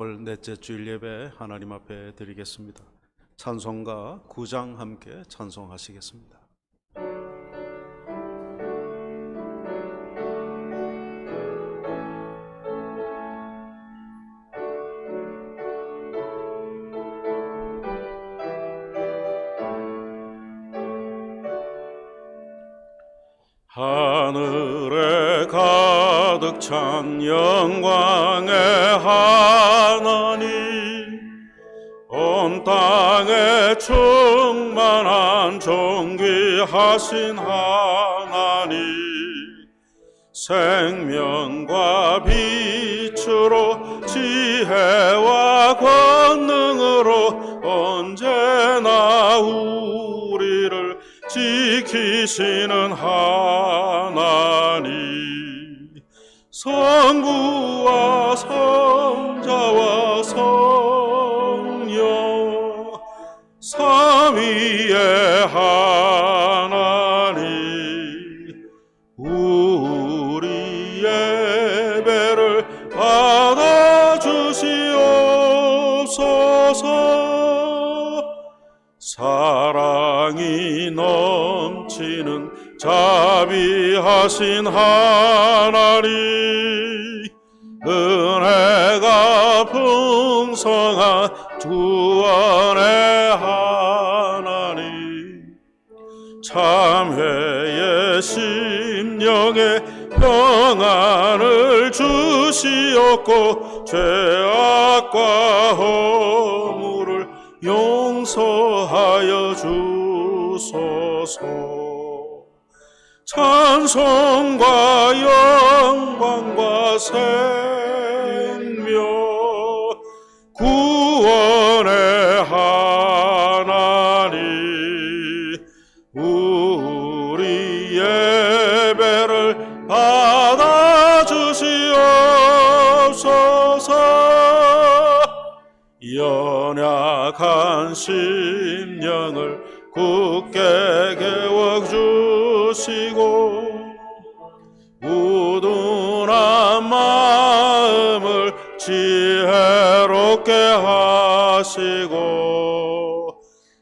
올 넷째 주일 예배 하나님 앞에 드리겠습니다. 찬송가 9장 함께 찬송하시겠습니다. 하늘에 가득 찬 영광의 하나님, 온 땅에 충만한 존귀하신 하나님, 생명과 빛으로 지혜와 권능으로 언제나 우리를 지키시는 하나님, 성부와 성자와 성령 삼위의 하나님, 우리 예배를 받아주시옵소서. 사랑이 넘치는 자비하신 하나님, 은혜가 풍성한 구원의 하나님, 참회의 심령에 평안을 주시옵고 죄악과 허물을 용서하여 주소서. 찬송과 영광과 생명 구원의 하나님, 우리 예배를 받아주시옵소서. 연약한 심령을 굳게 깨워주시고 우둔한 마음을 지혜롭게 하시고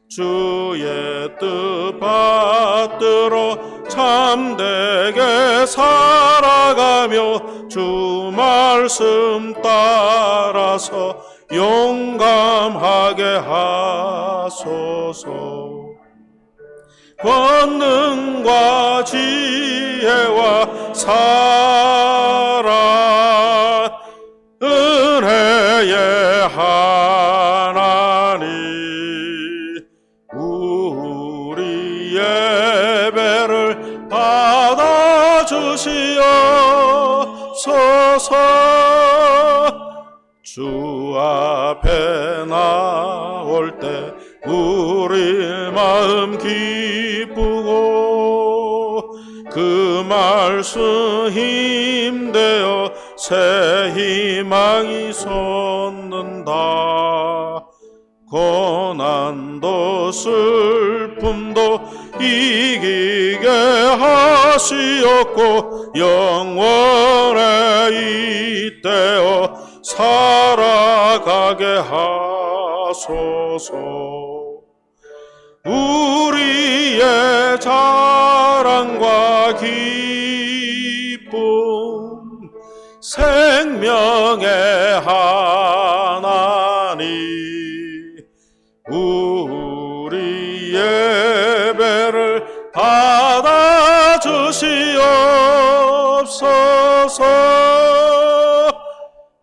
주의 뜻 받들어 참되게 살아가며 주 말씀 따라서 용감하게 하소서. 권능과 지혜와 사랑 은혜의 하나님, 우리 예배를 받아주시옵소서. 주 앞에 나올 때 우리 마음 기쁘고 그 말씀 힘되어 새 희망이 솟는다. 고난도 슬픔도 이기게 하시옵고 영원에 잇대어 살아가게 하소서. 우리의 자랑과 기쁨 생명의 하나님, 우리 예배를 받아주시옵소서.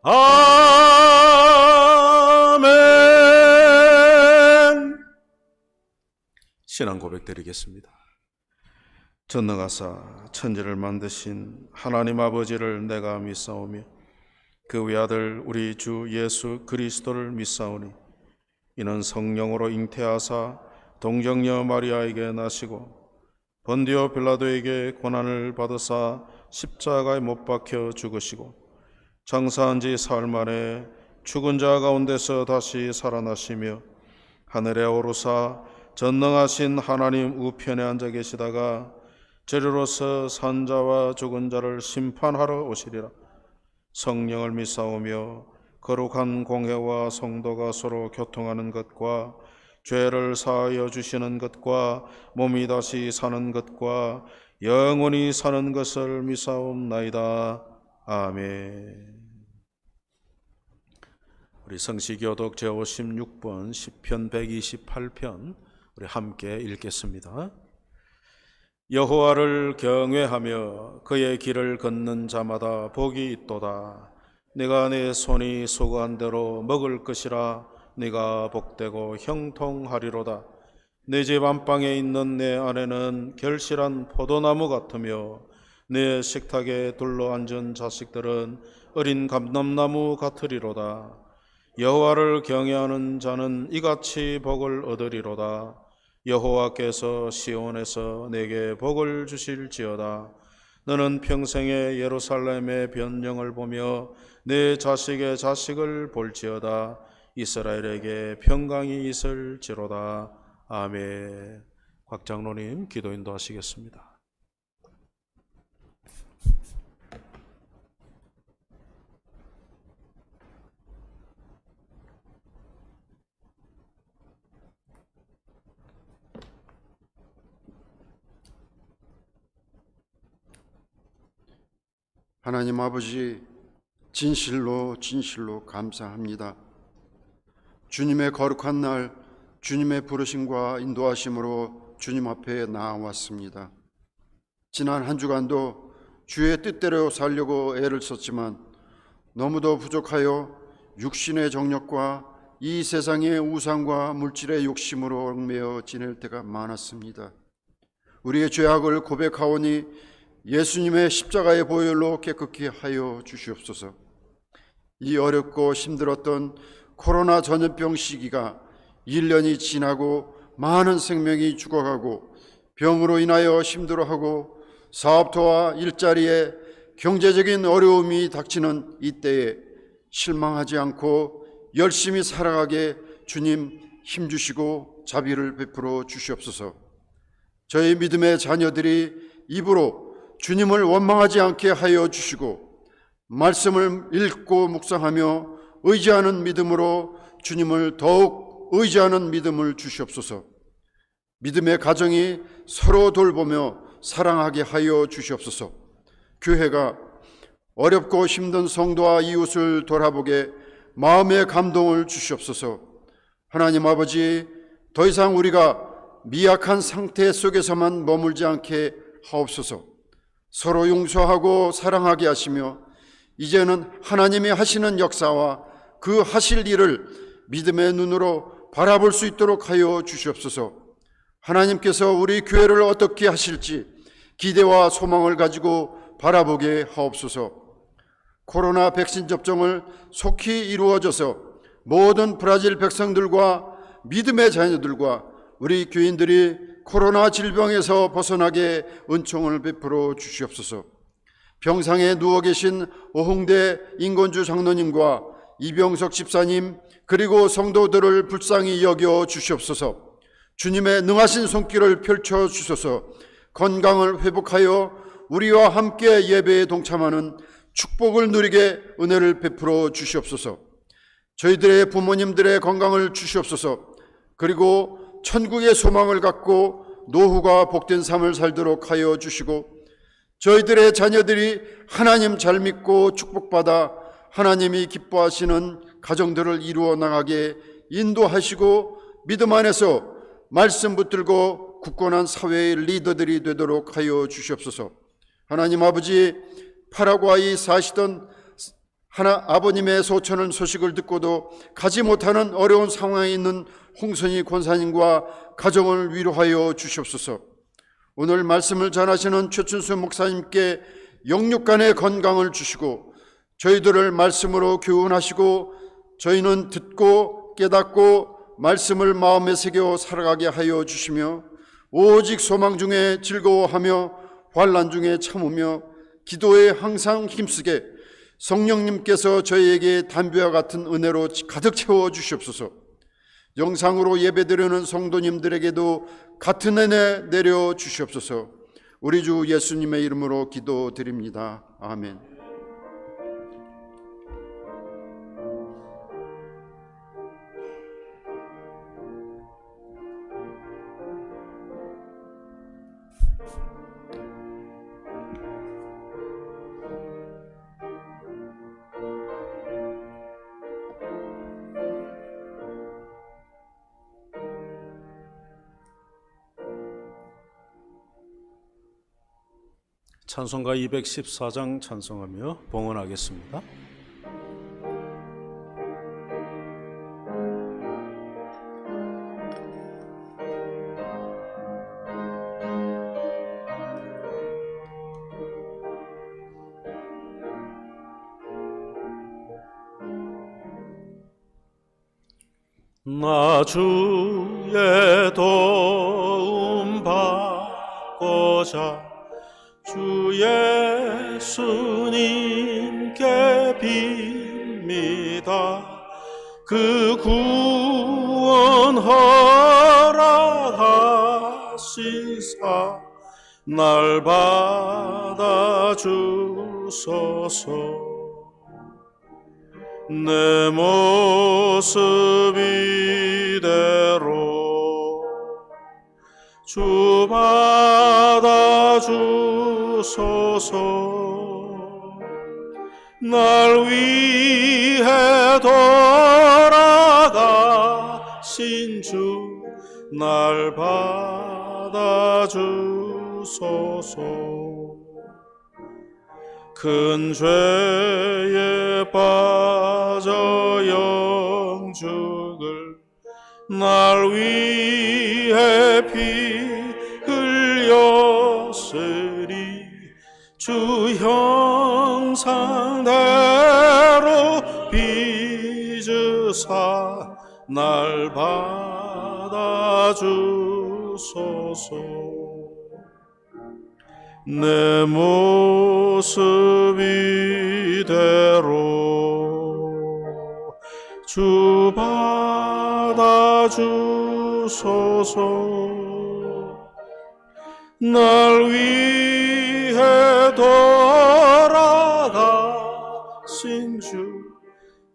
아멘. 신앙 고백 드리겠습니다. 전능하사 천지를 만드신 하나님 아버지를 내가 믿사오며 그 외아들 우리 주 예수 그리스도를 믿사오니 이는 성령으로 잉태하사 동정녀 마리아에게 나시고 본디오 빌라도에게 고난을 받으사 십자가에 못 박혀 죽으시고 장사한 지 사흘 만에 죽은 자 가운데서 다시 살아나시며 하늘에 오르사 전능하신 하나님 우편에 앉아 계시다가 저리로서 산자와 죽은 자를 심판하러 오시리라. 성령을 믿사오며 거룩한 공회와 성도가 서로 교통하는 것과 죄를 사하여 주시는 것과 몸이 다시 사는 것과 영원히 사는 것을 믿사옵나이다. 아멘. 우리 성시교독 제56번 시편 128편 우리 함께 읽겠습니다. 여호와를 경외하며 그의 길을 걷는 자마다 복이 있도다. 내가 내 손이 수고한 대로 먹을 것이라. 네가 복되고 형통하리로다. 내 집 안방에 있는 내 아내는 결실한 포도나무 같으며 내 식탁에 둘러앉은 자식들은 어린 감람나무 같으리로다. 여호와를 경외하는 자는 이같이 복을 얻으리로다. 여호와께서 시온에서 내게 복을 주실지어다. 너는 평생에 예루살렘의 변명을 보며 내 자식의 자식을 볼지어다. 이스라엘에게 평강이 있을지로다. 아멘. 곽 장로님 기도 인도하시겠습니다. 하나님 아버지, 진실로 감사합니다. 주님의 거룩한 날, 주님의 부르심과 인도하심으로 주님 앞에 나아왔습니다. 지난 한 주간도 주의 뜻대로 살려고 애를 썼지만 너무도 부족하여 육신의 정욕과 이 세상의 우상과 물질의 욕심으로 얽매여 지낼 때가 많았습니다. 우리의 죄악을 고백하오니 예수님의 십자가의 보혈로 깨끗게 하여 주시옵소서. 이 어렵고 힘들었던 코로나 전염병 시기가 1년이 지나고 많은 생명이 죽어가고 병으로 인하여 힘들어하고 사업터와 일자리에 경제적인 어려움이 닥치는 이때에 실망하지 않고 열심히 살아가게 주님 힘주시고 자비를 베풀어 주시옵소서. 저희 믿음의 자녀들이 입으로 주님을 원망하지 않게 하여 주시고 말씀을 읽고 묵상하며 의지하는 믿음으로 주님을 더욱 의지하는 믿음을 주시옵소서. 믿음의 가정이 서로 돌보며 사랑하게 하여 주시옵소서. 교회가 어렵고 힘든 성도와 이웃을 돌아보게 마음의 감동을 주시옵소서. 하나님 아버지, 더 이상 우리가 미약한 상태 속에서만 머물지 않게 하옵소서. 서로 용서하고 사랑하게 하시며 이제는 하나님이 하시는 역사와 그 하실 일을 믿음의 눈으로 바라볼 수 있도록 하여 주시옵소서. 하나님께서 우리 교회를 어떻게 하실지 기대와 소망을 가지고 바라보게 하옵소서. 코로나 백신 접종을 속히 이루어져서 모든 브라질 백성들과 믿음의 자녀들과 우리 교인들이 코로나 질병에서 벗어나게 은총을 베풀어 주시옵소서. 병상에 누워 계신 오홍대 인건주 장로님과 이병석 집사님 그리고 성도들을 불쌍히 여겨 주시옵소서. 주님의 능하신 손길을 펼쳐 주셔서 건강을 회복하여 우리와 함께 예배에 동참하는 축복을 누리게 은혜를 베풀어 주시옵소서. 저희들의 부모님들의 건강을 주시옵소서. 그리고 천국의 소망을 갖고 노후가 복된 삶을 살도록 하여 주시고 저희들의 자녀들이 하나님 잘 믿고 축복받아 하나님이 기뻐하시는 가정들을 이루어 나가게 인도하시고 믿음 안에서 말씀 붙들고 굳건한 사회의 리더들이 되도록 하여 주시옵소서. 하나님 아버지, 파라과이 사시던 아버님의 소천한 소식을 듣고도 가지 못하는 어려운 상황에 있는 홍선희 권사님과 가정을 위로하여 주시옵소서. 오늘 말씀을 전하시는 최춘수 목사님께 영육간의 건강을 주시고 저희들을 말씀으로 교훈하시고 저희는 듣고 깨닫고 말씀을 마음에 새겨 살아가게 하여 주시며 오직 소망 중에 즐거워하며 환난 중에 참으며 기도에 항상 힘쓰게 성령님께서 저희에게 담배와 같은 은혜로 가득 채워 주시옵소서. 영상으로 예배드리는 성도님들에게도 같은 은혜 내려 주시옵소서. 우리 주 예수님의 이름으로 기도드립니다. 아멘. 찬송가 214장 찬송하며 봉헌하겠습니다. 나 주의 도움 받고자 주 예수님께 빕니다. 그 구원 허락하시사 날 받아주소서. 내 모습 이대로 주 받아주소서. 날 위해 돌아가신 주 날 받아주소서. 큰 죄에 빠져 영죽을 날 위해 피 흘렸으니 주 형상대로 빚으사 날 받아주소서. 내 모습 이대로 주 받아주소서. 날 위해 돌아가신 주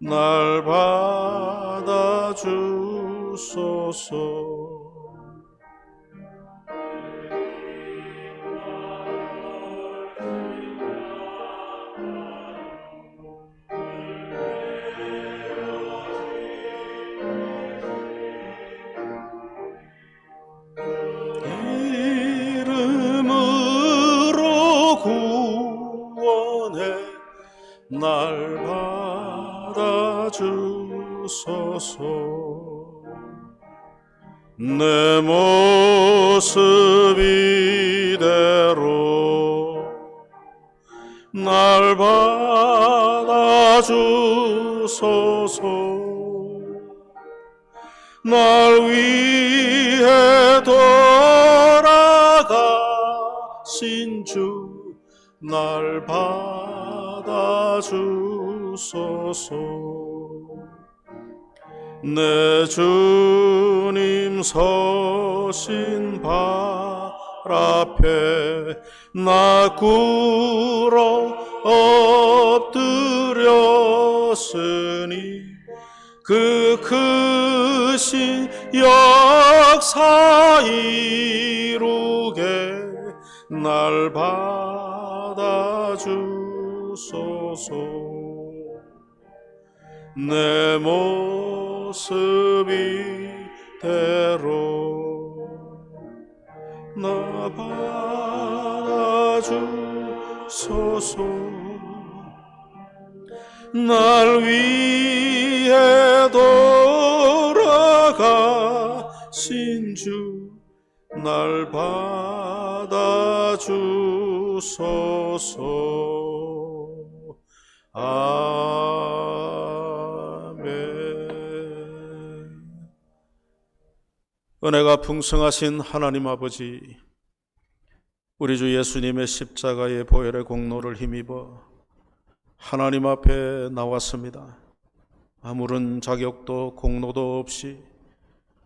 날 받아주소서. 날 받아주소서. 내 모습 이대로 날 받아주소서. 날 위해 돌아가신 주 날 받아주소서. 내 주님 서신 발 앞에 나 꿇어 엎드렸으니 그 크신 역사 이루게 날 받아주소서. 내 모습 이대로 나 받아주소서. 날 위해 돌아가신 주 날 받아주소서. 아멘. 은혜가 풍성하신 하나님 아버지, 우리 주 예수님의 십자가의 보혈의 공로를 힘입어 하나님 앞에 나왔습니다. 아무런 자격도 공로도 없이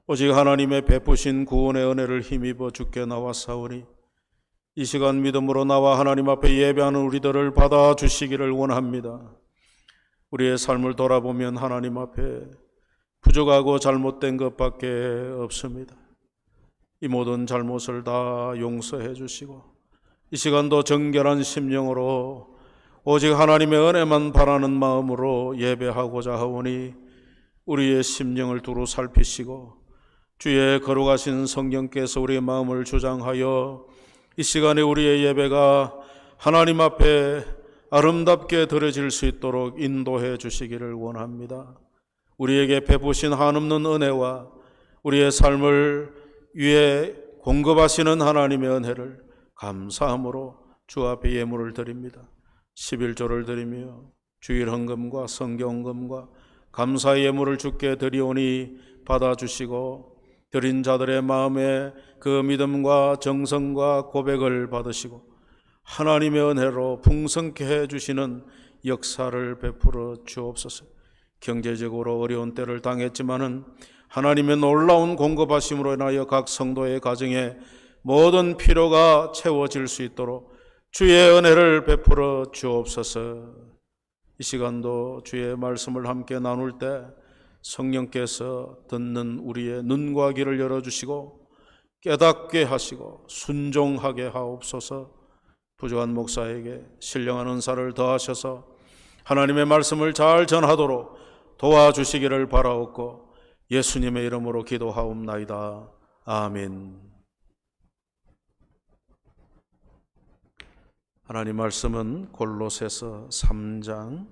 오직 하나님의 베푸신 구원의 은혜를 힘입어 주께 나왔사오니 이 시간 믿음으로 나와 하나님 앞에 예배하는 우리들을 받아주시기를 원합니다. 우리의 삶을 돌아보면 하나님 앞에 부족하고 잘못된 것밖에 없습니다. 이 모든 잘못을 다 용서해 주시고 이 시간도 정결한 심령으로 오직 하나님의 은혜만 바라는 마음으로 예배하고자 하오니 우리의 심령을 두루 살피시고 주의 거룩하신 성령께서 우리의 마음을 주장하여 이 시간에 우리의 예배가 하나님 앞에 아름답게 드려질 수 있도록 인도해 주시기를 원합니다. 우리에게 베푸신 한없는 은혜와 우리의 삶을 위해 공급하시는 하나님의 은혜를 감사함으로 주 앞에 예물을 드립니다. 11조를 드리며 주일 헌금과 성경 헌금과 감사의 예물을 주께 드리오니 받아주시고 드린 자들의 마음에 그 믿음과 정성과 고백을 받으시고 하나님의 은혜로 풍성케 해주시는 역사를 베풀어 주옵소서. 경제적으로 어려운 때를 당했지만은 하나님의 놀라운 공급하심으로 인하여 각 성도의 가정에 모든 필요가 채워질 수 있도록 주의 은혜를 베풀어 주옵소서. 이 시간도 주의 말씀을 함께 나눌 때 성령께서 듣는 우리의 눈과 귀를 열어주시고 깨닫게 하시고 순종하게 하옵소서. 부족한 목사에게 신령한 은사를 더하셔서 하나님의 말씀을 잘 전하도록 도와주시기를 바라옵고 예수님의 이름으로 기도하옵나이다. 아멘. 하나님 말씀은 골로새서 3장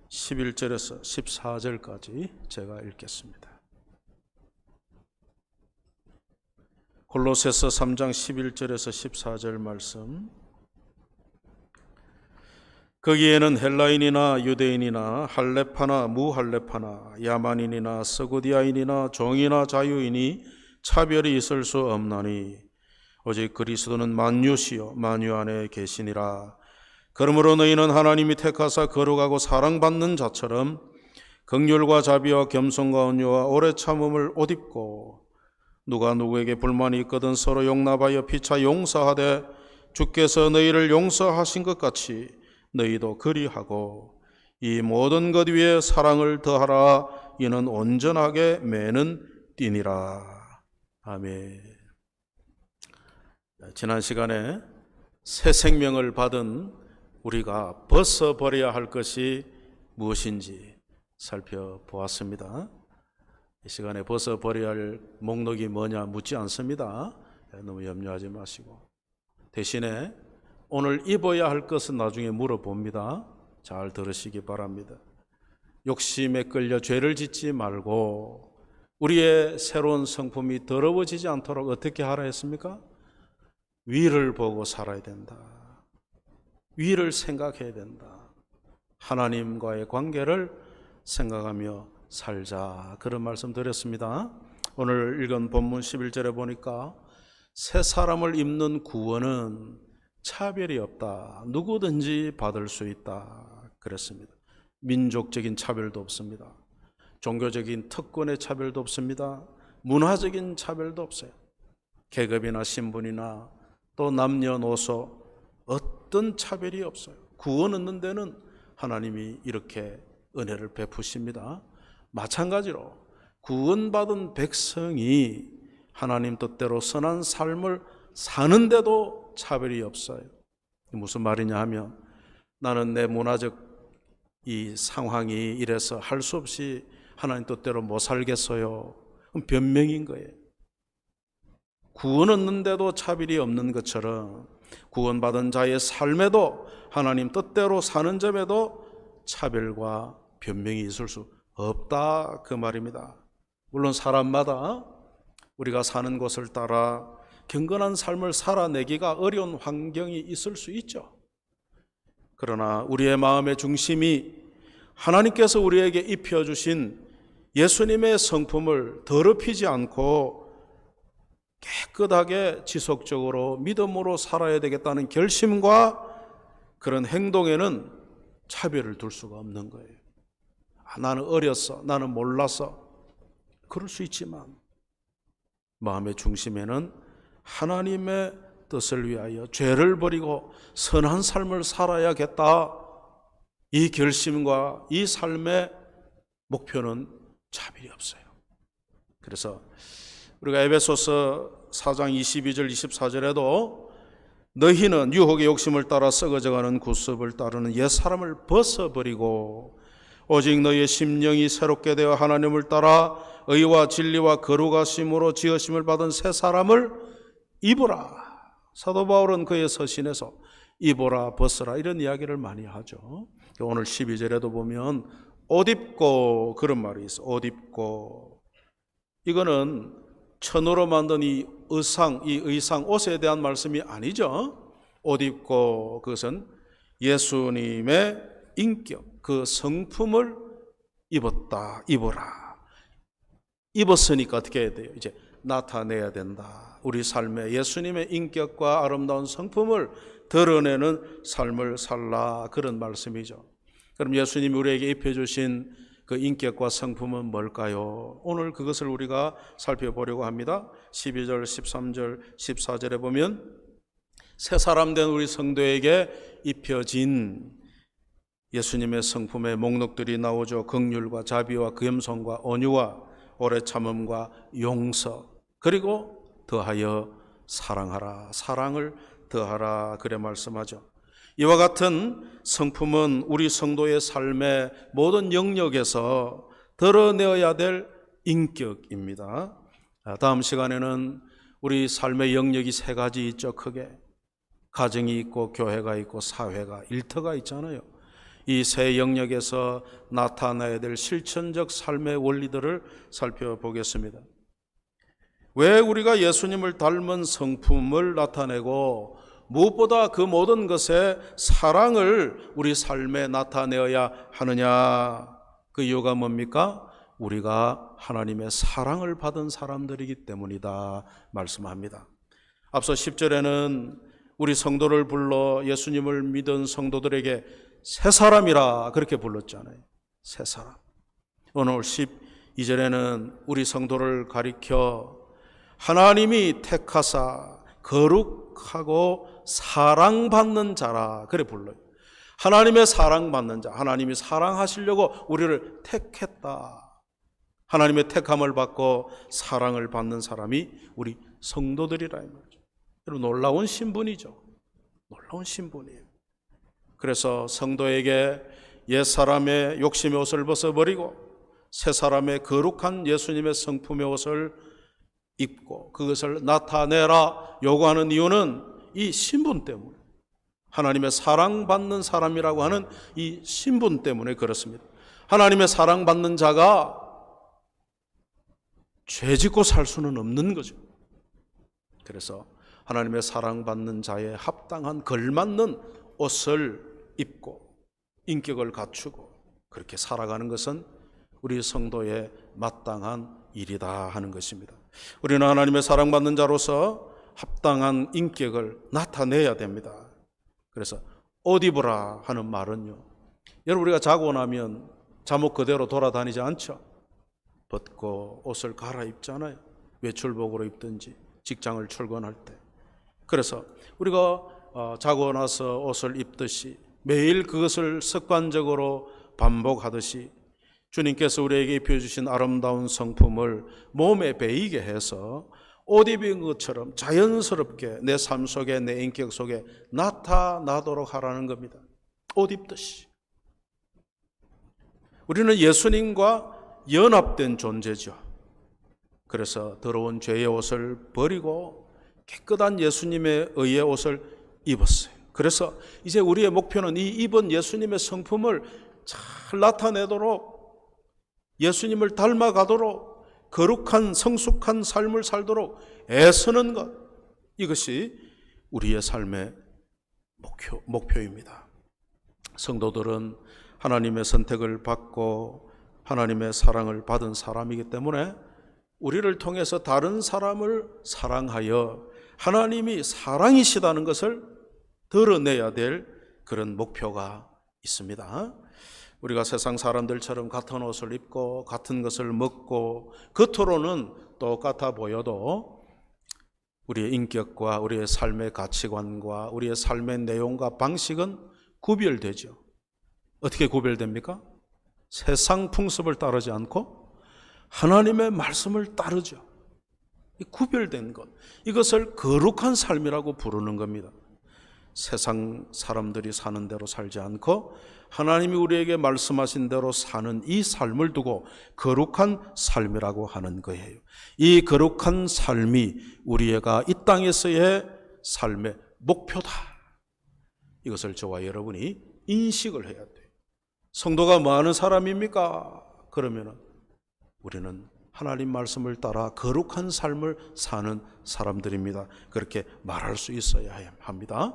11절에서 14절까지 제가 읽겠습니다. 골로새서 3장 11절에서 14절 말씀. 거기에는 헬라인이나 유대인이나 할레파나 무할레파나 야만인이나 서구디아인이나 종이나 자유인이 차별이 있을 수 없나니 오직 그리스도는 만유시요 만유 안에 계시니라. 그러므로 너희는 하나님이 택하사 거룩하고 사랑받는 자처럼 긍휼과 자비와 겸손과 온유와 오래 참음을 옷 입고 누가 누구에게 불만이 있거든 서로 용납하여 피차 용서하되 주께서 너희를 용서하신 것 같이 너희도 그리하고 이 모든 것 위에 사랑을 더하라. 이는 온전하게 매는 띠니라. 아멘. 지난 시간에 새 생명을 받은 우리가 벗어버려야 할 것이 무엇인지 살펴보았습니다. 이 시간에 벗어버려야 할 목록이 뭐냐 묻지 않습니다. 너무 염려하지 마시고 대신에 오늘 입어야 할 것은 나중에 물어봅니다. 잘 들으시기 바랍니다. 욕심에 끌려 죄를 짓지 말고 우리의 새로운 성품이 더러워지지 않도록 어떻게 하라 했습니까? 위를 보고 살아야 된다. 위를 생각해야 된다. 하나님과의 관계를 생각하며 살자. 그런 말씀 드렸습니다. 오늘 읽은 본문 11절에 보니까 새 사람을 입는 구원은 차별이 없다. 누구든지 받을 수 있다. 그랬습니다. 민족적인 차별도 없습니다. 종교적인 특권의 차별도 없습니다. 문화적인 차별도 없어요. 계급이나 신분이나 또 남녀노소 어떤 차별이 없어요. 구원 얻는 데는 하나님이 이렇게 은혜를 베푸십니다. 마찬가지로 구원받은 백성이 하나님 뜻대로 선한 삶을 사는데도 차별이 없어요. 무슨 말이냐 하면 나는 내 문화적 이 상황이 이래서 할 수 없이 하나님 뜻대로 못 살겠어요. 그럼 변명인 거예요. 구원 얻는데도 차별이 없는 것처럼 구원받은 자의 삶에도 하나님 뜻대로 사는 점에도 차별과 변명이 있을 수 없다 그 말입니다. 물론 사람마다 우리가 사는 곳을 따라 경건한 삶을 살아내기가 어려운 환경이 있을 수 있죠. 그러나 우리의 마음의 중심이 하나님께서 우리에게 입혀주신 예수님의 성품을 더럽히지 않고 깨끗하게 지속적으로 믿음으로 살아야 되겠다는 결심과 그런 행동에는 차별을 둘 수가 없는 거예요. 나는 어렸어, 나는 몰랐어, 그럴 수 있지만 마음의 중심에는 하나님의 뜻을 위하여 죄를 버리고 선한 삶을 살아야겠다. 이 결심과 이 삶의 목표는 차별이 없어요. 그래서 우리가 에베소서 4장 22절 24절에도 너희는 유혹의 욕심을 따라 썩어져가는 구습을 따르는 옛사람을 벗어버리고 오직 너희의 심령이 새롭게 되어 하나님을 따라 의와 진리와 거룩하심으로 지으심을 받은 새 사람을 입으라. 사도 바울은 그의 서신에서 입어라 벗어라 이런 이야기를 많이 하죠. 오늘 12절에도 보면 옷 입고 그런 말이 있어. 옷 입고. 이거는 천으로 만든 이 의상 옷에 대한 말씀이 아니죠. 옷 입고 그것은 예수님의 인격, 그 성품을 입어라. 입었으니까 어떻게 해야 돼요? 이제 나타내야 된다. 우리 삶에 예수님의 인격과 아름다운 성품을 드러내는 삶을 살라, 그런 말씀이죠. 그럼 예수님이 우리에게 입혀주신 그 인격과 성품은 뭘까요? 오늘 그것을 우리가 살펴보려고 합니다. 12절, 13절, 14절에 보면 새 사람 된 우리 성도에게 입혀진 예수님의 성품의 목록들이 나오죠. 긍휼과 자비와 겸손과 온유와 오래 참음과 용서, 그리고 더하여 사랑하라. 사랑을 더하라. 그래 말씀하죠. 이와 같은 성품은 우리 성도의 삶의 모든 영역에서 드러내어야 될 인격입니다. 다음 시간에는 우리 삶의 영역이 세 가지 있죠. 크게 가정이 있고 교회가 있고 사회가, 일터가 있잖아요. 이 세 영역에서 나타나야 될 실천적 삶의 원리들을 살펴보겠습니다. 왜 우리가 예수님을 닮은 성품을 나타내고 무엇보다 그 모든 것에 사랑을 우리 삶에 나타내어야 하느냐? 그 이유가 뭡니까? 우리가 하나님의 사랑을 받은 사람들이기 때문이다 말씀합니다. 앞서 10절에는 우리 성도를 불러 예수님을 믿은 성도들에게 새 사람이라 그렇게 불렀잖아요. 새 사람. 오늘 12절에는 우리 성도를 가리켜 하나님이 택하사 거룩하고 사랑받는 자라 그래 불러요. 하나님의 사랑받는 자, 하나님이 사랑하시려고 우리를 택했다. 하나님의 택함을 받고 사랑을 받는 사람이 우리 성도들이라 이 말이죠. 여러분, 놀라운 신분이죠. 놀라운 신분이에요. 그래서 성도에게 옛사람의 욕심의 옷을 벗어버리고 새사람의 거룩한 예수님의 성품의 옷을 입고 그것을 나타내라 요구하는 이유는 이 신분 때문에, 하나님의 사랑받는 사람이라고 하는 이 신분 때문에 그렇습니다. 하나님의 사랑받는 자가 죄 짓고 살 수는 없는 거죠. 그래서 하나님의 사랑받는 자에 합당한 걸맞는 옷을 입고 인격을 갖추고 그렇게 살아가는 것은 우리 성도의 마땅한 일이다 하는 것입니다. 우리는 하나님의 사랑받는 자로서 합당한 인격을 나타내야 됩니다. 그래서 옷 입으라 하는 말은요, 여러분 우리가 자고 나면 잠옷 그대로 돌아다니지 않죠. 벗고 옷을 갈아입잖아요. 외출복으로 입든지 직장을 출근할 때. 그래서 우리가 자고 나서 옷을 입듯이 매일 그것을 습관적으로 반복하듯이 주님께서 우리에게 입혀주신 아름다운 성품을 몸에 배이게 해서 옷 입은 것처럼 자연스럽게 내 삶 속에, 내 인격 속에 나타나도록 하라는 겁니다. 옷 입듯이. 우리는 예수님과 연합된 존재죠. 그래서 더러운 죄의 옷을 버리고 깨끗한 예수님의 의의 옷을 입었어요. 그래서 이제 우리의 목표는 이 입은 예수님의 성품을 잘 나타내도록, 예수님을 닮아가도록, 거룩한 성숙한 삶을 살도록 애쓰는 것, 이것이 우리의 삶의 목표입니다. 성도들은 하나님의 선택을 받고 하나님의 사랑을 받은 사람이기 때문에 우리를 통해서 다른 사람을 사랑하여 하나님이 사랑이시다는 것을 드러내야 될 그런 목표가 있습니다. 우리가 세상 사람들처럼 같은 옷을 입고 같은 것을 먹고 겉으로는 똑같아 보여도 우리의 인격과 우리의 삶의 가치관과 우리의 삶의 내용과 방식은 구별되죠. 어떻게 구별됩니까? 세상 풍습을 따르지 않고 하나님의 말씀을 따르죠. 구별된 것, 이것을 거룩한 삶이라고 부르는 겁니다. 세상 사람들이 사는 대로 살지 않고 하나님이 우리에게 말씀하신 대로 사는 이 삶을 두고 거룩한 삶이라고 하는 거예요. 이 거룩한 삶이 우리가 이 땅에서의 삶의 목표다. 이것을 저와 여러분이 인식을 해야 돼요. 성도가 뭐 하는 사람입니까? 그러면 우리는 하나님 말씀을 따라 거룩한 삶을 사는 사람들입니다. 그렇게 말할 수 있어야 합니다.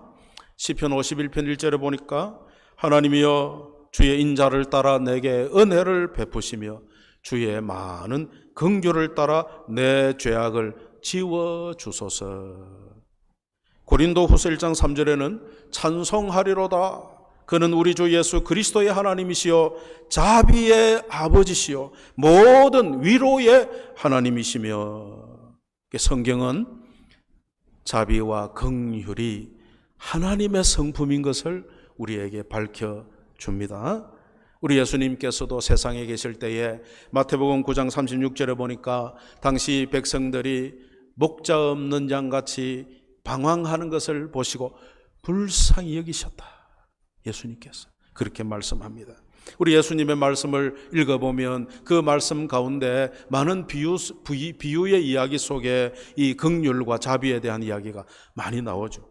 시편 51편 1절에 보니까 하나님이여 주의 인자를 따라 내게 은혜를 베푸시며 주의 많은 긍휼을 따라 내 죄악을 지워주소서. 고린도후서 1장 3절에는 찬송하리로다. 그는 우리 주 예수 그리스도의 하나님이시요 자비의 아버지시요 모든 위로의 하나님이시며. 성경은 자비와 긍휼이 하나님의 성품인 것을 우리에게 밝혀줍니다. 우리 예수님께서도 세상에 계실 때에 마태복음 9장 36절에 보니까 당시 백성들이 목자 없는 양같이 방황하는 것을 보시고 불쌍히 여기셨다. 예수님께서 그렇게 말씀합니다. 우리 예수님의 말씀을 읽어보면 그 말씀 가운데 많은 비유의 이야기 속에 이 긍휼과 자비에 대한 이야기가 많이 나오죠.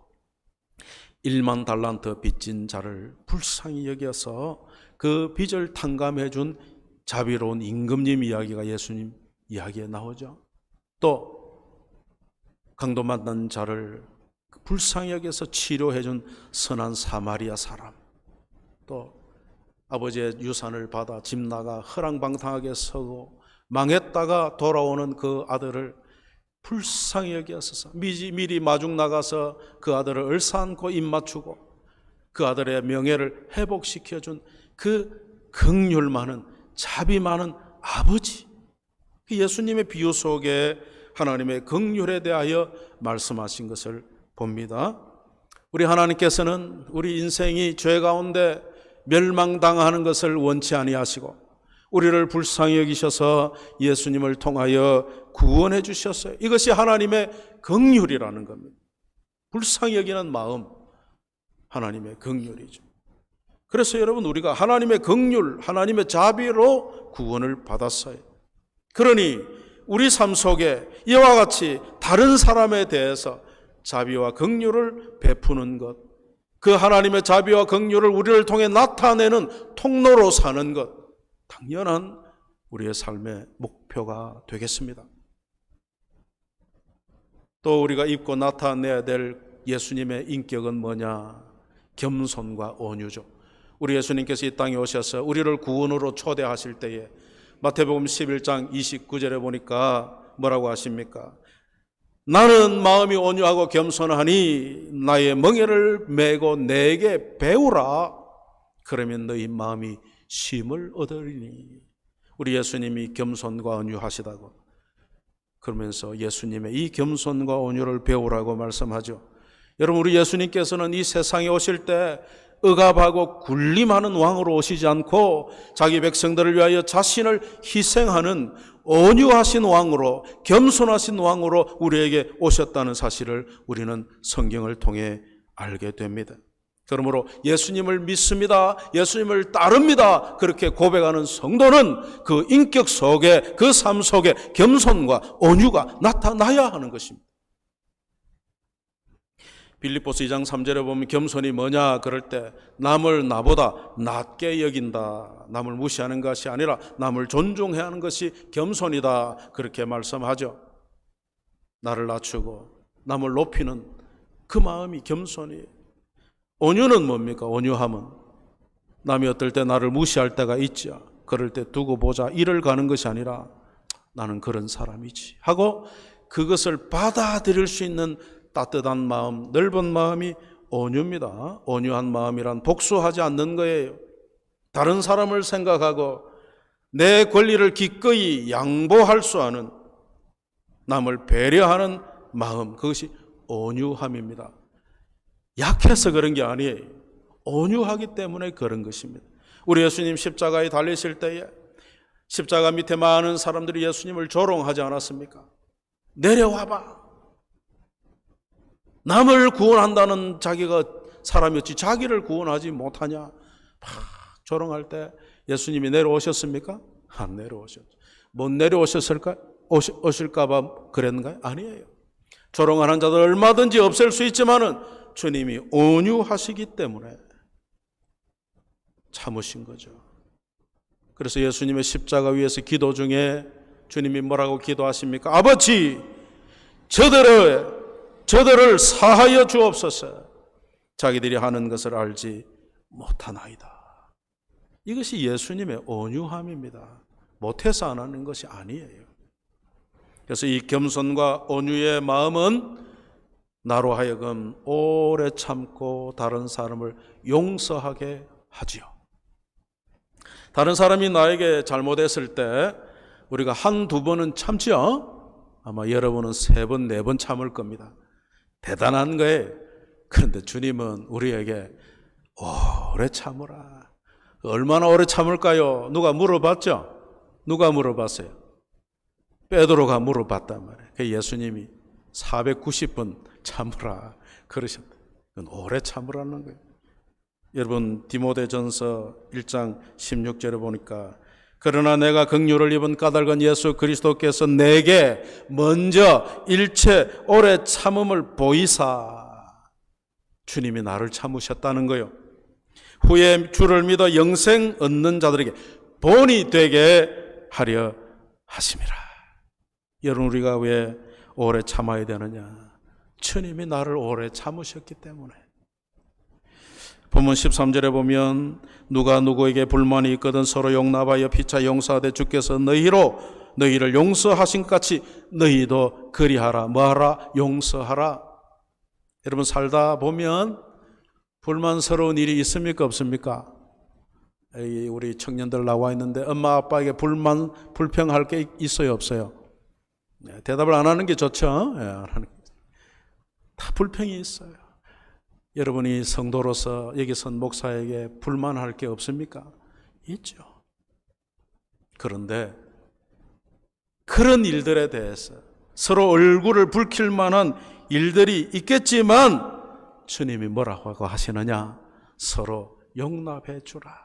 1만 달란트 빚진 자를 불쌍히 여겨서 그 빚을 탕감해 준 자비로운 임금님 이야기가 예수님 이야기에 나오죠. 또 강도 만난 자를 불쌍히 여겨서 치료해 준 선한 사마리아 사람, 또 아버지의 유산을 받아 집 나가 허랑방탕하게 서고 망했다가 돌아오는 그 아들을 불쌍히 여기어서 미리 마중 나가서 그 아들을 얼싸안고 입 맞추고 그 아들의 명예를 회복시켜준 그 긍휼 많은 자비 많은 아버지, 예수님의 비유 속에 하나님의 긍휼에 대하여 말씀하신 것을 봅니다. 우리 하나님께서는 우리 인생이 죄 가운데 멸망당하는 것을 원치 아니하시고 우리를 불쌍히 여기셔서 예수님을 통하여 구원해 주셨어요. 이것이 하나님의 긍휼이라는 겁니다. 불쌍히 여기는 마음, 하나님의 긍휼이죠. 그래서 여러분, 우리가 하나님의 긍휼, 하나님의 자비로 구원을 받았어요. 그러니 우리 삶 속에 이와 같이 다른 사람에 대해서 자비와 긍휼을 베푸는 것, 그 하나님의 자비와 긍휼을 우리를 통해 나타내는 통로로 사는 것, 당연한 우리의 삶의 목표가 되겠습니다. 또 우리가 입고 나타내야 될 예수님의 인격은 뭐냐? 겸손과 온유죠. 우리 예수님께서 이 땅에 오셔서 우리를 구원으로 초대하실 때에 마태복음 11장 29절에 보니까 뭐라고 하십니까? 나는 마음이 온유하고 겸손하니 나의 멍에를 메고 내게 배우라. 그러면 너희 마음이 쉼을 얻으리니. 우리 예수님이 겸손과 온유하시다고 그러면서 예수님의 이 겸손과 온유를 배우라고 말씀하죠. 여러분, 우리 예수님께서는 이 세상에 오실 때 억압하고 군림하는 왕으로 오시지 않고 자기 백성들을 위하여 자신을 희생하는 온유하신 왕으로, 겸손하신 왕으로 우리에게 오셨다는 사실을 우리는 성경을 통해 알게 됩니다. 그러므로 예수님을 믿습니다, 예수님을 따릅니다, 그렇게 고백하는 성도는 그 인격 속에, 그 삶 속에 겸손과 온유가 나타나야 하는 것입니다. 빌립보서 2장 3절에 보면 겸손이 뭐냐 그럴 때 남을 나보다 낮게 여긴다, 남을 무시하는 것이 아니라 남을 존중해야 하는 것이 겸손이다, 그렇게 말씀하죠. 나를 낮추고 남을 높이는 그 마음이 겸손이에요. 온유는 뭡니까? 온유함은 남이 어떨 때 나를 무시할 때가 있죠. 그럴 때 두고 보자 이를 가는 것이 아니라 나는 그런 사람이지 하고 그것을 받아들일 수 있는 따뜻한 마음, 넓은 마음이 온유입니다. 온유한 마음이란 복수하지 않는 거예요. 다른 사람을 생각하고 내 권리를 기꺼이 양보할 수 아는, 남을 배려하는 마음, 그것이 온유함입니다. 약해서 그런 게 아니에요. 온유하기 때문에 그런 것입니다. 우리 예수님 십자가에 달리실 때에 십자가 밑에 많은 사람들이 예수님을 조롱하지 않았습니까? 내려와봐. 남을 구원한다는 자기가 사람이었지 자기를 구원하지 못하냐? 막 조롱할 때 예수님이 내려오셨습니까? 안 내려오셨죠. 못 내려오셨을까? 오실까 봐 그랬는가요? 아니에요. 조롱하는 자들 얼마든지 없앨 수 있지만은 주님이 온유하시기 때문에 참으신 거죠. 그래서 예수님의 십자가 위에서 기도 중에 주님이 뭐라고 기도하십니까? 아버지, 저들을 사하여 주옵소서. 자기들이 하는 것을 알지 못하나이다. 이것이 예수님의 온유함입니다. 못해서 안 하는 것이 아니에요. 그래서 이 겸손과 온유의 마음은 나로 하여금 오래 참고 다른 사람을 용서하게 하지요. 다른 사람이 나에게 잘못했을 때 우리가 한두 번은 참지요. 아마 여러분은 3번, 4번 참을 겁니다. 대단한 거예요. 그런데 주님은 우리에게 오래 참으라. 얼마나 오래 참을까요? 누가 물어봤죠? 누가 물어봤어요? 베드로가 물어봤단 말이에요. 그 예수님이 490번 참으라 그러셨다. 그건 오래 참으라는 거예요. 여러분 디모데전서 1장 16절에 보니까 그러나 내가 긍휼을 입은 까닭은 예수 그리스도께서 내게 먼저 일체 오래 참음을 보이사. 주님이 나를 참으셨다는 거예요. 후에 주를 믿어 영생 얻는 자들에게 본이 되게 하려 하심이라. 여러분 우리가 왜 오래 참아야 되느냐? 주님이 나를 오래 참으셨기 때문에. 본문 13절에 보면 누가 누구에게 불만이 있거든 서로 용납하여 피차 용서하되 주께서 너희를 용서하신 같이 너희도 그리하라. 뭐하라? 용서하라. 여러분 살다 보면 불만스러운 일이 있습니까? 없습니까? 우리 청년들 나와 있는데 엄마 아빠에게 불평할 게 있어요? 없어요? 대답을 안 하는 게 좋죠? 다 불평이 있어요. 여러분이 성도로서 여기 선 목사에게 불만할 게 없습니까? 있죠. 그런데 그런 일들에 대해서 서로 얼굴을 붉힐 만한 일들이 있겠지만 주님이 뭐라고 하시느냐? 서로 용납해 주라.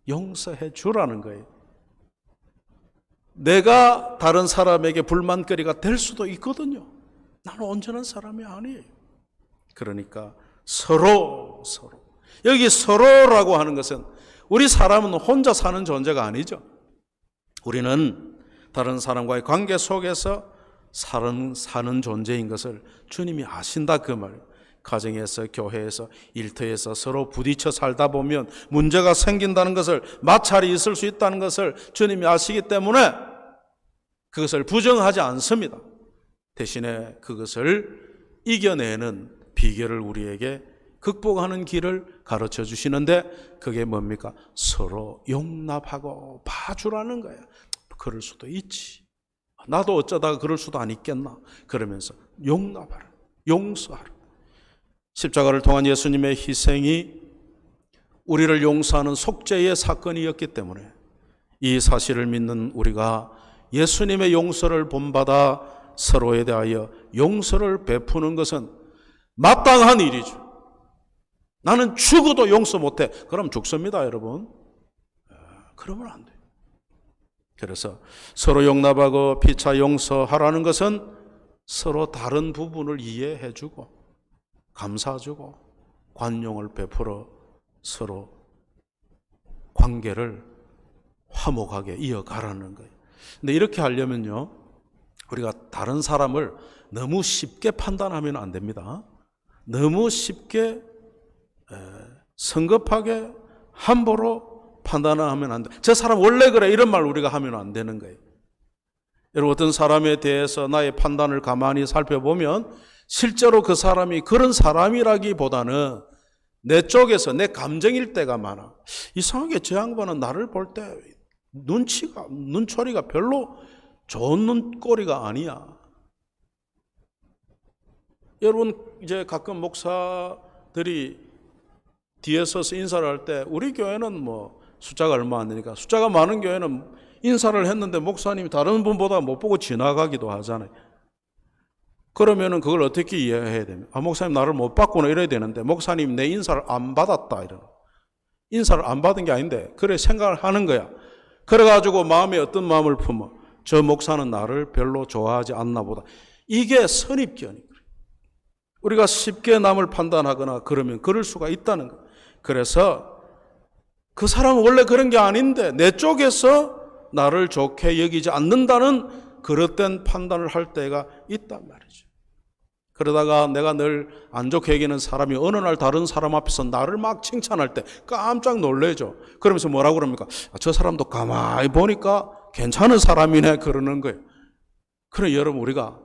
용서해 주라는 거예요. 내가 다른 사람에게 불만거리가 될 수도 있거든요. 나는 온전한 사람이 아니에요. 그러니까 서로 여기 서로라고 하는 것은 우리 사람은 혼자 사는 존재가 아니죠. 우리는 다른 사람과의 관계 속에서 사는 존재인 것을 주님이 아신다 그 말이에요. 가정에서 교회에서 일터에서 서로 부딪혀 살다 보면 문제가 생긴다는 것을 마찰이 있을 수 있다는 것을 주님이 아시기 때문에 그것을 부정하지 않습니다. 대신에 그것을 이겨내는 비결을 우리에게 극복하는 길을 가르쳐 주시는데 그게 뭡니까? 서로 용납하고 봐주라는 거예요. 그럴 수도 있지. 나도 어쩌다가 그럴 수도 안 있겠나. 그러면서 용납하라. 용서하라. 십자가를 통한 예수님의 희생이 우리를 용서하는 속죄의 사건이었기 때문에 이 사실을 믿는 우리가 예수님의 용서를 본받아 서로에 대하여 용서를 베푸는 것은 마땅한 일이죠. 나는 죽어도 용서 못해. 그럼 죽습니다, 여러분. 그러면 안 돼요. 그래서 서로 용납하고 피차 용서하라는 것은 서로 다른 부분을 이해해주고 감사주고 관용을 베풀어 서로 관계를 화목하게 이어가라는 거예요. 근데 이렇게 하려면요, 우리가 다른 사람을 너무 쉽게 판단하면 안 됩니다. 너무 쉽게 성급하게 함부로 판단하면 안 돼. 저 사람 원래 그래 이런 말 우리가 하면 안 되는 거예요. 여러분 어떤 사람에 대해서 나의 판단을 가만히 살펴보면 실제로 그 사람이 그런 사람이라기보다는 내 쪽에서 내 감정일 때가 많아. 이상하게 저 양반은 나를 볼 때 눈초리가 별로 좋은 눈꼬리가 아니야. 여러분 이제 가끔 목사들이 뒤에 서서 인사를 할 때 우리 교회는 뭐 숫자가 얼마 안 되니까 숫자가 많은 교회는 인사를 했는데 목사님이 다른 분보다 못 보고 지나가기도 하잖아요. 그러면은 그걸 어떻게 이해해야 됩니까? 아, 목사님 나를 못 봤구나 이래야 되는데 목사님 내 인사를 안 받았다 이러. 인사를 안 받은 게 아닌데 그래 생각을 하는 거야. 그래가지고 마음에 어떤 마음을 품어 저 목사는 나를 별로 좋아하지 않나 보다. 이게 선입견이에요. 우리가 쉽게 남을 판단하거나 그러면 그럴 수가 있다는 거예요. 그래서 그 사람은 원래 그런 게 아닌데 내 쪽에서 나를 좋게 여기지 않는다는 그릇된 판단을 할 때가 있단 말이죠. 그러다가 내가 늘 안 좋게 여기는 사람이 어느 날 다른 사람 앞에서 나를 막 칭찬할 때 깜짝 놀래죠. 그러면서 뭐라고 그럽니까? 저 사람도 가만히 보니까 괜찮은 사람이네 그러는 거예요. 그래 여러분 우리가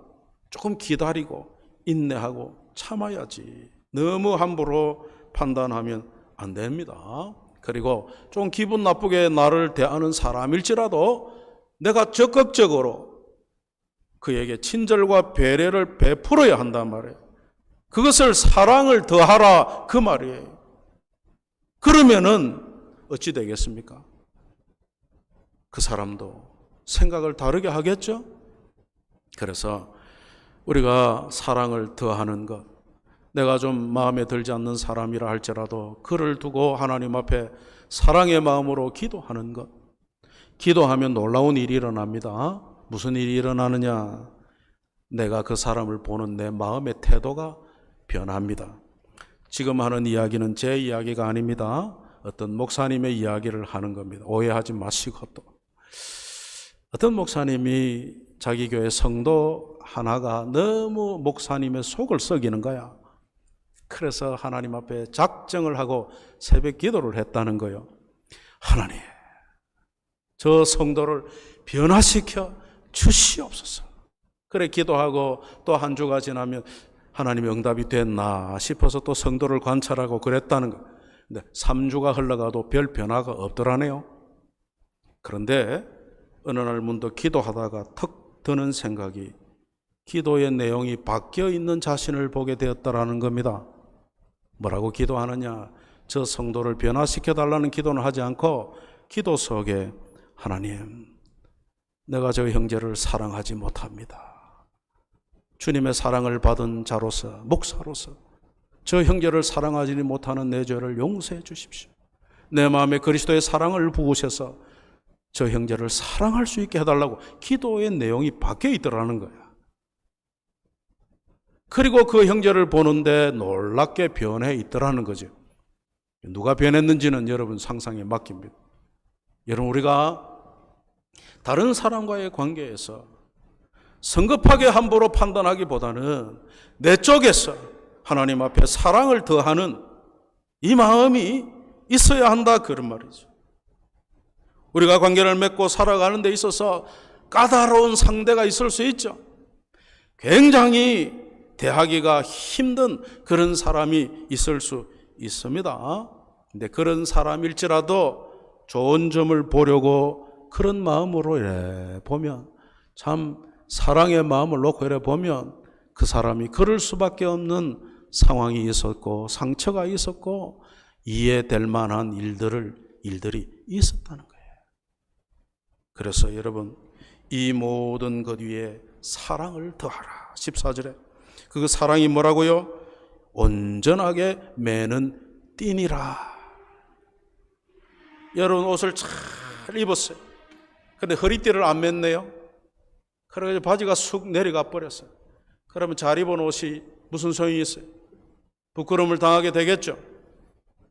조금 기다리고 인내하고 참아야지. 너무 함부로 판단하면 안 됩니다. 그리고 좀 기분 나쁘게 나를 대하는 사람일지라도 내가 적극적으로 그에게 친절과 배려를 베풀어야 한단 말이에요. 그것을 사랑을 더하라 그 말이에요. 그러면은 어찌 되겠습니까? 그 사람도 생각을 다르게 하겠죠? 그래서 우리가 사랑을 더하는 것, 내가 좀 마음에 들지 않는 사람이라 할지라도 그를 두고 하나님 앞에 사랑의 마음으로 기도하는 것. 기도하면 놀라운 일이 일어납니다. 무슨 일이 일어나느냐? 내가 그 사람을 보는 내 마음의 태도가 변합니다. 지금 하는 이야기는 제 이야기가 아닙니다. 어떤 목사님의 이야기를 하는 겁니다. 오해하지 마시고 또. 어떤 목사님이 자기 교회 성도 하나가 너무 목사님의 속을 썩이는 거야. 그래서 하나님 앞에 작정을 하고 새벽 기도를 했다는 거예요. 하나님, 저 성도를 변화시켜 주시옵소서. 그래 기도하고 또 한 주가 지나면 하나님의 응답이 됐나 싶어서 또 성도를 관찰하고 그랬다는 거. 근데 3주가 흘러가도 별 변화가 없더라네요. 그런데 어느 날 문득 기도하다가 턱 드는 생각이 기도의 내용이 바뀌어 있는 자신을 보게 되었다라는 겁니다. 뭐라고 기도하느냐? 저 성도를 변화시켜 달라는 기도는 하지 않고 기도 속에 하나님, 내가 저 형제를 사랑하지 못합니다. 주님의 사랑을 받은 자로서, 목사로서 저 형제를 사랑하지 못하는 내 죄를 용서해 주십시오. 내 마음에 그리스도의 사랑을 부으셔서 저 형제를 사랑할 수 있게 해달라고 기도의 내용이 바뀌어 있더라는 거야. 그리고 그 형제를 보는데 놀랍게 변해 있더라는 거죠. 누가 변했는지는 여러분 상상에 맡깁니다. 여러분 우리가 다른 사람과의 관계에서 성급하게 함부로 판단하기보다는 내 쪽에서 하나님 앞에 사랑을 더하는 이 마음이 있어야 한다 그런 말이죠. 우리가 관계를 맺고 살아가는 데 있어서 까다로운 상대가 있을 수 있죠. 굉장히 대하기가 힘든 그런 사람이 있을 수 있습니다. 근데 그런 사람일지라도 좋은 점을 보려고 그런 마음으로 이래 보면, 참 사랑의 마음을 놓고 이래 보면 그 사람이 그럴 수밖에 없는 상황이 있었고 상처가 있었고 이해될 만한 일들이 있었다는 거예요. 그래서 여러분, 이 모든 것 위에 사랑을 더하라. 14절에 그 사랑이 뭐라고요? 온전하게 매는 띠니라. 여러분 옷을 잘 입었어요. 근데 허리띠를 안 맸네요. 그래서 바지가 쑥 내려가 버렸어요. 그러면 잘 입은 옷이 무슨 소용이 있어요? 부끄러움을 당하게 되겠죠.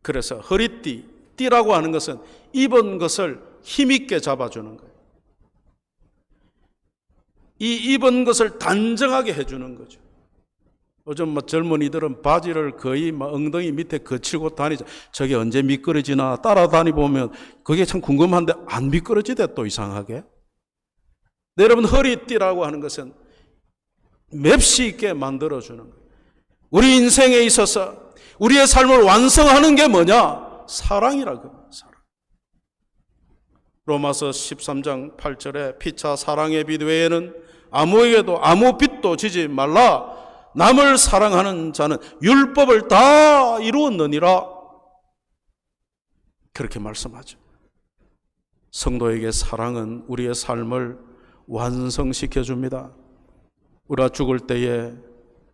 그래서 띠라고 하는 것은 입은 것을 힘있게 잡아주는 거예요. 이 입은 것을 단정하게 해주는 거죠. 요즘 젊은이들은 바지를 거의 엉덩이 밑에 거치고 다니죠. 저게 언제 미끄러지나 따라다니보면 그게 참 궁금한데 안 미끄러지대 또 이상하게. 네, 여러분 허리띠라고 하는 것은 맵시 있게 만들어주는 거예요. 우리 인생에 있어서 우리의 삶을 완성하는 게 뭐냐? 사랑이라고 합니다. 사랑. 로마서 13장 8절에 피차 사랑의 빛 외에는 아무에게도 아무 빛도 지지 말라. 남을 사랑하는 자는 율법을 다 이루었느니라. 그렇게 말씀하죠. 성도에게 사랑은 우리의 삶을 완성시켜 줍니다. 우리가 죽을 때에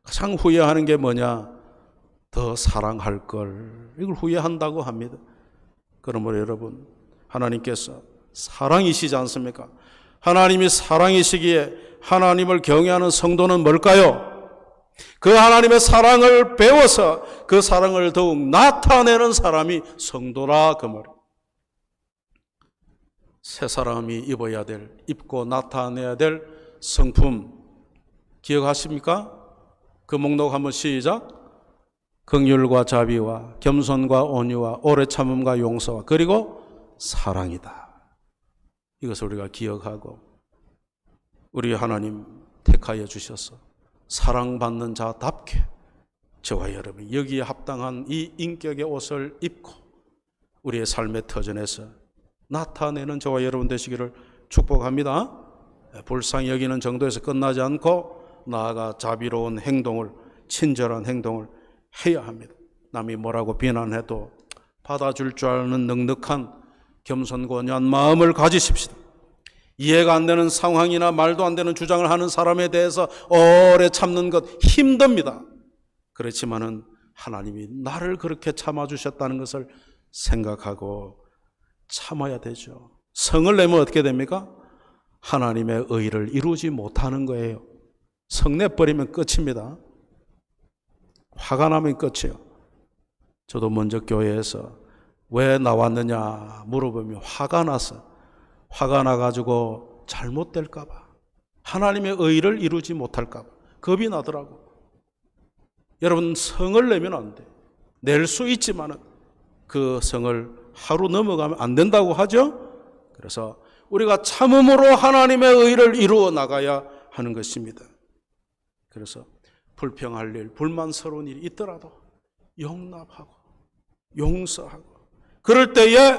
가장 후회하는 게 뭐냐? 더 사랑할 걸. 이걸 후회한다고 합니다. 그러므로 여러분, 하나님께서 사랑이시지 않습니까? 하나님이 사랑이시기에 하나님을 경외하는 성도는 뭘까요? 그 하나님의 사랑을 배워서 그 사랑을 더욱 나타내는 사람이 성도라 그 말이에요. 새 사람이 입어야 될, 입고 나타내야 될 성품 기억하십니까? 그 목록 한번 시작. 긍휼과 자비와 겸손과 온유와 오래 참음과 용서와 그리고 사랑이다. 이것을 우리가 기억하고 우리 하나님 택하여 주셔서 사랑받는 자답게 저와 여러분이 여기에 합당한 이 인격의 옷을 입고 우리의 삶의 터전에서 나타내는 저와 여러분 되시기를 축복합니다. 불쌍히 여기는 정도에서 끝나지 않고 나아가 자비로운 행동을, 친절한 행동을 해야 합니다. 남이 뭐라고 비난해도 받아줄 줄 아는 넉넉한 겸손고연한 마음을 가지십시다. 이해가 안 되는 상황이나 말도 안 되는 주장을 하는 사람에 대해서 오래 참는 것 힘듭니다. 그렇지만은 하나님이 나를 그렇게 참아주셨다는 것을 생각하고 참아야 되죠. 성을 내면 어떻게 됩니까? 하나님의 의를 이루지 못하는 거예요. 성 내버리면 끝입니다. 화가 나면 끝이에요. 저도 먼저 교회에서 왜 나왔느냐 물어보면 화가 나가지고 잘못될까 봐, 하나님의 의를 이루지 못할까 봐 겁이 나더라고. 여러분, 성을 내면 안 돼. 낼 수 있지만은 그 성을 하루 넘어가면 안 된다고 하죠. 그래서 우리가 참음으로 하나님의 의를 이루어 나가야 하는 것입니다. 그래서 불평할 일, 불만스러운 일이 있더라도 용납하고 용서하고 그럴 때에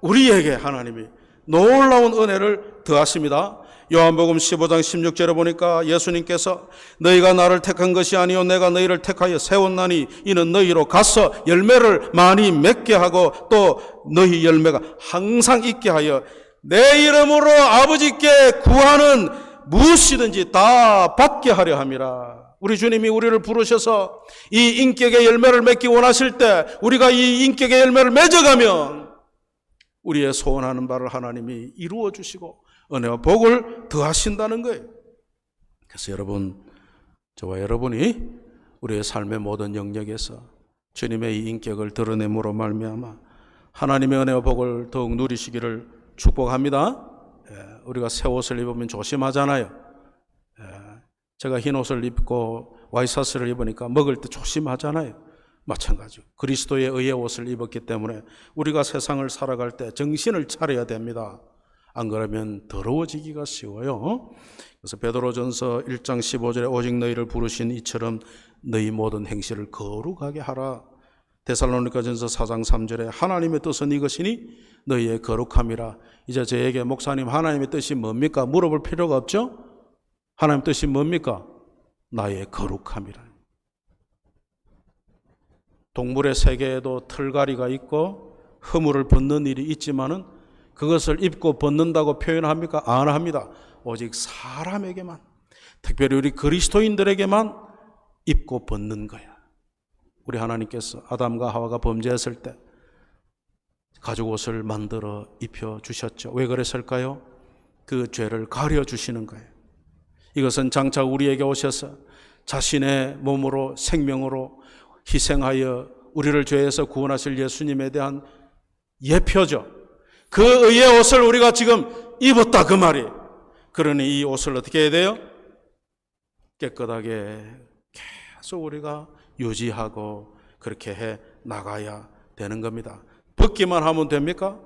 우리에게 하나님이 놀라운 은혜를 더하십니다. 요한복음 15장 16절에 보니까 예수님께서 너희가 나를 택한 것이 아니요 내가 너희를 택하여 세웠나니 이는 너희로 가서 열매를 많이 맺게 하고 또 너희 열매가 항상 있게 하여 내 이름으로 아버지께 구하는 무엇이든지 다 받게 하려 함이라. 우리 주님이 우리를 부르셔서 이 인격의 열매를 맺기 원하실 때 우리가 이 인격의 열매를 맺어가면 우리의 소원하는 바를 하나님이 이루어 주시고 은혜와 복을 더하신다는 거예요. 그래서 여러분, 저와 여러분이 우리의 삶의 모든 영역에서 주님의 이 인격을 드러냄으로 말미암아 하나님의 은혜와 복을 더욱 누리시기를 축복합니다. 우리가 새 옷을 입으면 조심하잖아요. 제가 흰 옷을 입고 와이셔츠를 입으니까 먹을 때 조심하잖아요. 마찬가지로 그리스도의 의의 옷을 입었기 때문에 우리가 세상을 살아갈 때 정신을 차려야 됩니다. 안 그러면 더러워지기가 쉬워요. 그래서 베드로전서 1장 15절에 오직 너희를 부르신 이처럼 너희 모든 행실을 거룩하게 하라. 데살로니가전서 4장 3절에 하나님의 뜻은 이것이니 너희의 거룩함이라. 이제 저에게 목사님 하나님의 뜻이 뭡니까? 물어볼 필요가 없죠? 하나님 뜻이 뭡니까? 나의 거룩함이라. 동물의 세계에도 털갈이가 있고 허물을 벗는 일이 있지만은 그것을 입고 벗는다고 표현합니까? 안 합니다. 오직 사람에게만, 특별히 우리 그리스도인들에게만 입고 벗는 거야. 우리 하나님께서 아담과 하와가 범죄했을 때 가죽 옷을 만들어 입혀 주셨죠. 왜 그랬을까요? 그 죄를 가려 주시는 거예요. 이것은 장차 우리에게 오셔서 자신의 몸으로 생명으로 희생하여 우리를 죄에서 구원하실 예수님에 대한 예표죠. 그 의의 옷을 우리가 지금 입었다 그 말이에요. 그러니 이 옷을 어떻게 해야 돼요? 깨끗하게 계속 우리가 유지하고 그렇게 해 나가야 되는 겁니다. 벗기만 하면 됩니까?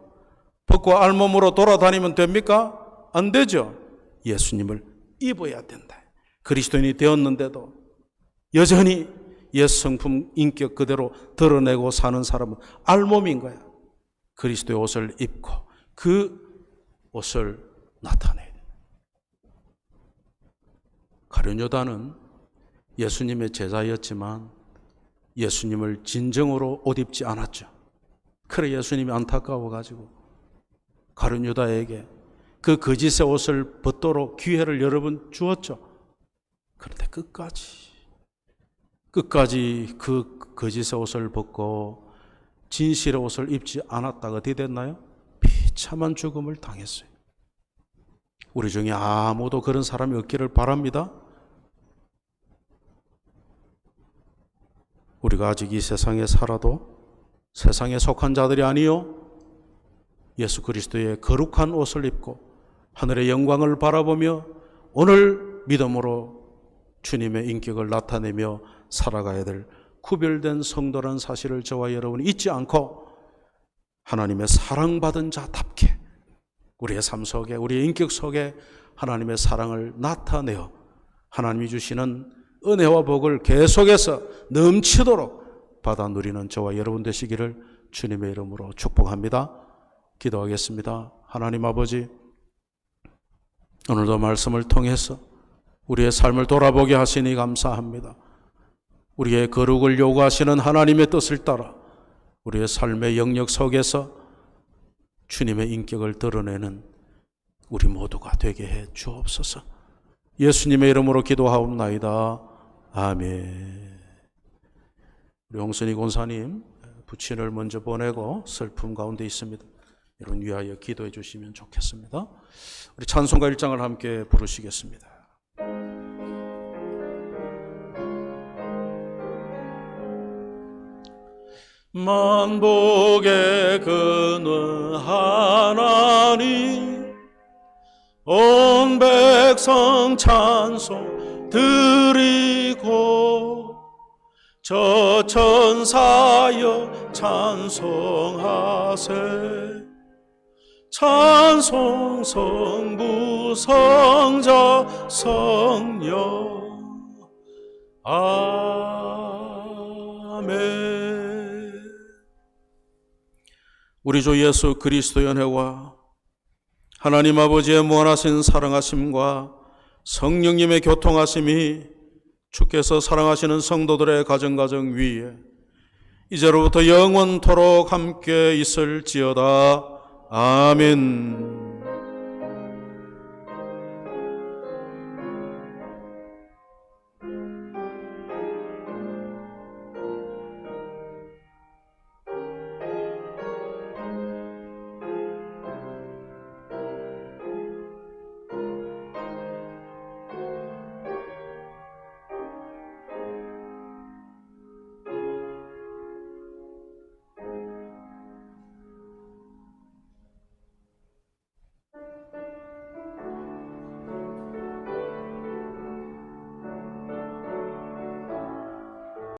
벗고 알몸으로 돌아다니면 됩니까? 안 되죠. 예수님을 입어야 된다. 그리스도인이 되었는데도 여전히 옛 성품 인격 그대로 드러내고 사는 사람은 알몸인 거야. 그리스도의 옷을 입고 그 옷을 나타내야 돼. 가룟 유다는 예수님의 제자였지만 예수님을 진정으로 옷 입지 않았죠. 그래 예수님이 안타까워가지고 가룟 유다에게 그 거짓의 옷을 벗도록 기회를 여러 번 주었죠. 그런데 끝까지 그 거짓의 옷을 벗고 진실의 옷을 입지 않았다가 어떻게 됐나요? 비참한 죽음을 당했어요. 우리 중에 아무도 그런 사람이 없기를 바랍니다. 우리가 아직 이 세상에 살아도 세상에 속한 자들이 아니요 예수 그리스도의 거룩한 옷을 입고 하늘의 영광을 바라보며 오늘 믿음으로 주님의 인격을 나타내며 살아가야 될 구별된 성도라는 사실을 저와 여러분이 잊지 않고 하나님의 사랑받은 자답게 우리의 삶 속에, 우리의 인격 속에 하나님의 사랑을 나타내어 하나님이 주시는 은혜와 복을 계속해서 넘치도록 받아 누리는 저와 여러분 되시기를 주님의 이름으로 축복합니다. 기도하겠습니다. 하나님 아버지, 오늘도 말씀을 통해서 우리의 삶을 돌아보게 하시니 감사합니다. 우리의 거룩을 요구하시는 하나님의 뜻을 따라 우리의 삶의 영역 속에서 주님의 인격을 드러내는 우리 모두가 되게 해 주옵소서. 예수님의 이름으로 기도하옵나이다. 아멘. 우리 홍순희 권사님 부친을 먼저 보내고 슬픔 가운데 있습니다. 여러분 위하여 기도해 주시면 좋겠습니다. 우리 찬송가 1장을 함께 부르시겠습니다. 만복의 근원 하나님 온 백성 찬송 드리고 저 천사여 찬송하세 찬송 성부 성자 성령 아멘. 우리 주 예수 그리스도의 은혜와 하나님 아버지의 무한하신 사랑하심과 성령님의 교통하심이 주께서 사랑하시는 성도들의 가정 위에 이제로부터 영원토록 함께 있을지어다. 아멘.